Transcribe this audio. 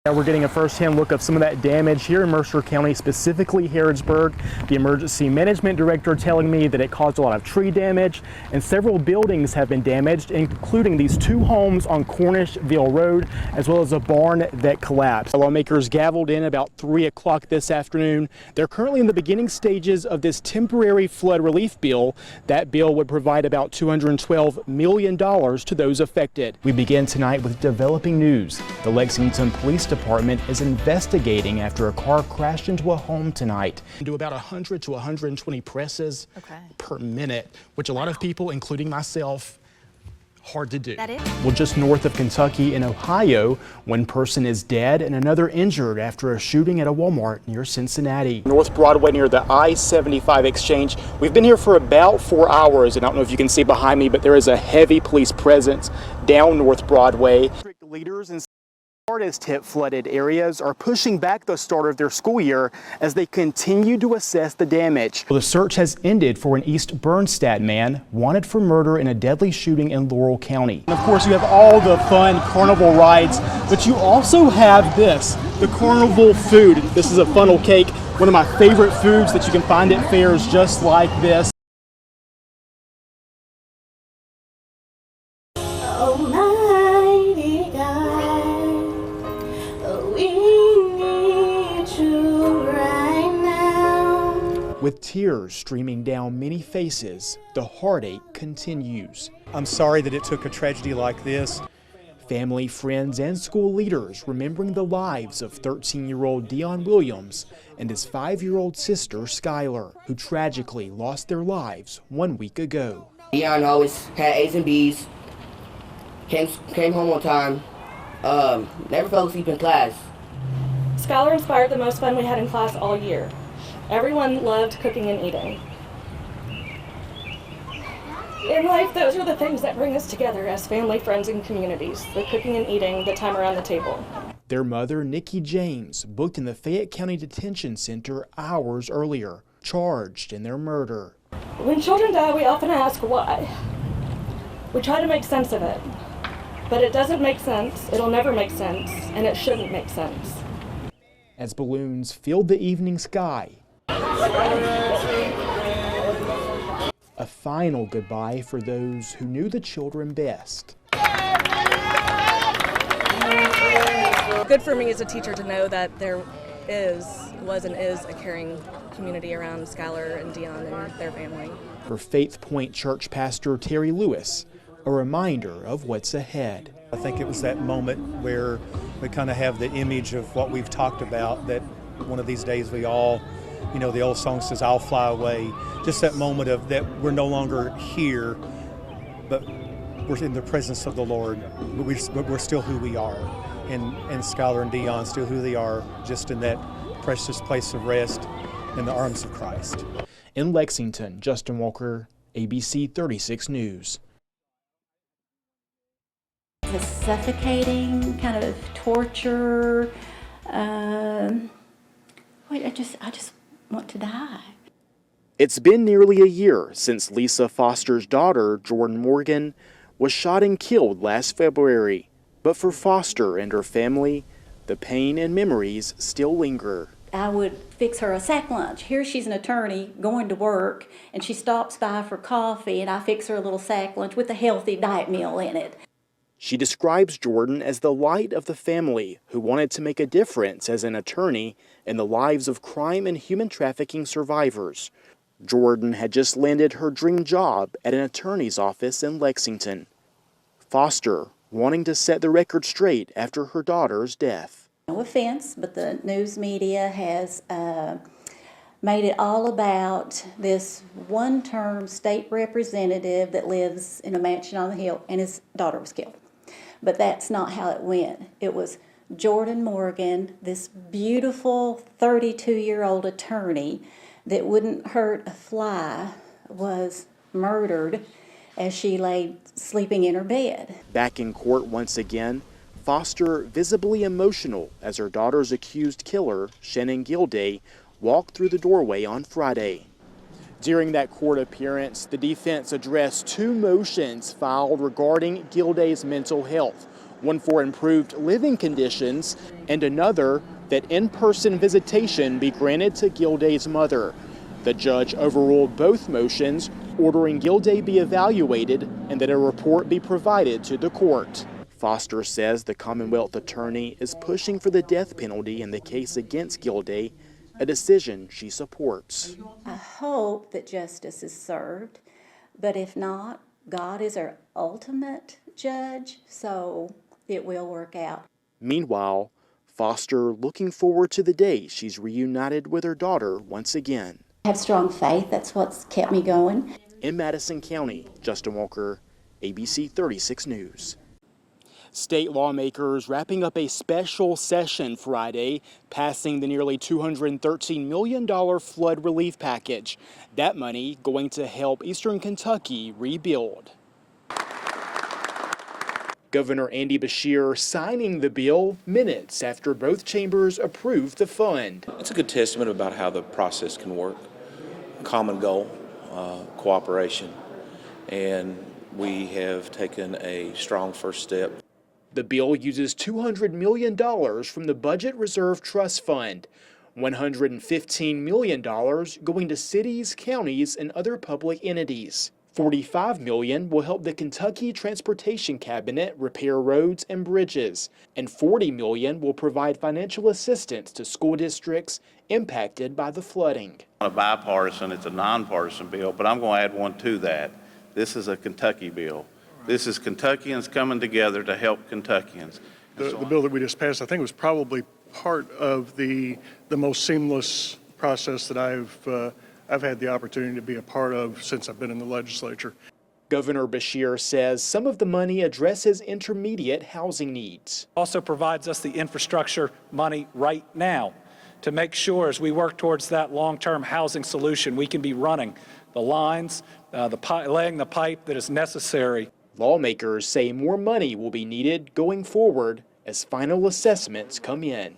We're getting a first-hand look of some of that damage here in Mercer County, specifically Harrodsburg. The emergency management director telling me that it caused a lot of tree damage and several buildings have been damaged, including these two homes on Cornishville Road, as well as a barn that collapsed. Lawmakers gavelled in about 3 o'clock this afternoon. They're currently in the beginning stages of this temporary flood relief bill. That bill would provide about $212 million to those affected. We begin tonight with developing news. The Lexington Police Department is investigating after a car crashed into a home tonight. Do about 100 to 120 presses per minute, which a lot of people, including myself, hard to do. That is? Well, just north of Kentucky in Ohio, one person is dead and another injured after a shooting at a Walmart near Cincinnati. North Broadway near the I-75 exchange. We've been here for about 4 hours, and I don't know if you can see behind me, but there is a heavy police presence down North Broadway. Leaders and hardest hit flooded areas are pushing back the start of their school year as they continue to assess the damage. Well, the search has ended for an East Bernstadt man wanted for murder in a deadly shooting in Laurel County. And of course, you have all the fun carnival rides, but you also have this, the carnival food. This is a funnel cake, one of my favorite foods that you can find at fairs just like this. Almighty God, we need you right now. With tears streaming down many faces, the heartache continues. I'm sorry that it took a tragedy like this. Family, friends, and school leaders remembering the lives of 13-year-old Dion Williams and his 5-year-old sister Skylar, who tragically lost their lives 1 week ago. Dion always had A's and B's, came home on time, never fell asleep in class. Skylar inspired the most fun we had in class all year. Everyone loved cooking and eating. In life, those are the things that bring us together as family, friends, and communities. The cooking and eating, the time around the table. Their mother, Nikki James, booked in the Fayette County Detention Center hours earlier, charged in their murder. When children die, we often ask why. We try to make sense of it. But it doesn't make sense, it'll never make sense, and it shouldn't make sense. As balloons filled the evening sky, a final goodbye for those who knew the children best. Good for me as a teacher to know that there was and is a caring community around Skylar and Dion and their family. For Faith Point Church pastor Terry Lewis, a reminder of what's ahead. I think it was that moment where we kind of have the image of what we've talked about, that one of these days we all, you know, the old song says, I'll fly away. Just that moment of that we're no longer here, but we're in the presence of the Lord. We're still who we are. And Skylar and Dion still who they are, just in that precious place of rest in the arms of Christ. In Lexington, Justin Walker, ABC 36 News. The suffocating kind of torture. I just want to die. It's been nearly a year since Lisa Foster's daughter, Jordan Morgan, was shot and killed last February. But for Foster and her family, the pain and memories still linger. I would fix her a sack lunch. Here she's an attorney going to work, and she stops by for coffee, and I fix her a little sack lunch with a healthy diet meal in it. She describes Jordan as the light of the family who wanted to make a difference as an attorney in the lives of crime and human trafficking survivors. Jordan had just landed her dream job at an attorney's office in Lexington. Foster wanting to set the record straight after her daughter's death. No offense, but the news media has made it all about this one-term state representative that lives in a mansion on the hill and his daughter was killed. But that's not how it went. It was Jordan Morgan, this beautiful 32-year-old attorney that wouldn't hurt a fly, was murdered as she lay sleeping in her bed. Back in court once again, Foster visibly emotional as her daughter's accused killer, Shannon Gilday, walked through the doorway on Friday. During that court appearance, the defense addressed two motions filed regarding Gilday's mental health. one for improved living conditions, and another that in-person visitation be granted to Gilday's mother. The judge overruled both motions, ordering Gilday be evaluated and that a report be provided to the court. Foster says the Commonwealth attorney is pushing for the death penalty in the case against Gilday, a decision she supports. I hope that justice is served, but if not, God is our ultimate judge, so it will work out. Meanwhile, Foster looking forward to the day she's reunited with her daughter once again. I have strong faith. That's what's kept me going. In Madison County, Justin Walker, ABC 36 News. State lawmakers wrapping up a special session Friday, passing the nearly $213 million flood relief package. That money going to help Eastern Kentucky rebuild. Governor Andy Beshear signing the bill minutes after both chambers approved the fund. It's a good testament about how the process can work. Common goal, cooperation, and we have taken a strong first step. The bill uses $200 million from the Budget Reserve Trust Fund, $115 million going to cities, counties, and other public entities. $45 million will help the Kentucky Transportation Cabinet repair roads and bridges, and $40 million will provide financial assistance to school districts impacted by the flooding. A bipartisan, it's a nonpartisan bill, but I'm going to add one to that. This is a Kentucky bill. This is Kentuckians coming together to help Kentuckians. The bill that we just passed, I think, was probably part of the most seamless process that I've had the opportunity to be a part of since I've been in the legislature. Governor Beshear says some of the money addresses intermediate housing needs. Also provides us the infrastructure money right now to make sure as we work towards that long-term housing solution, we can be running the lines, laying the pipe that is necessary. Lawmakers say more money will be needed going forward as final assessments come in.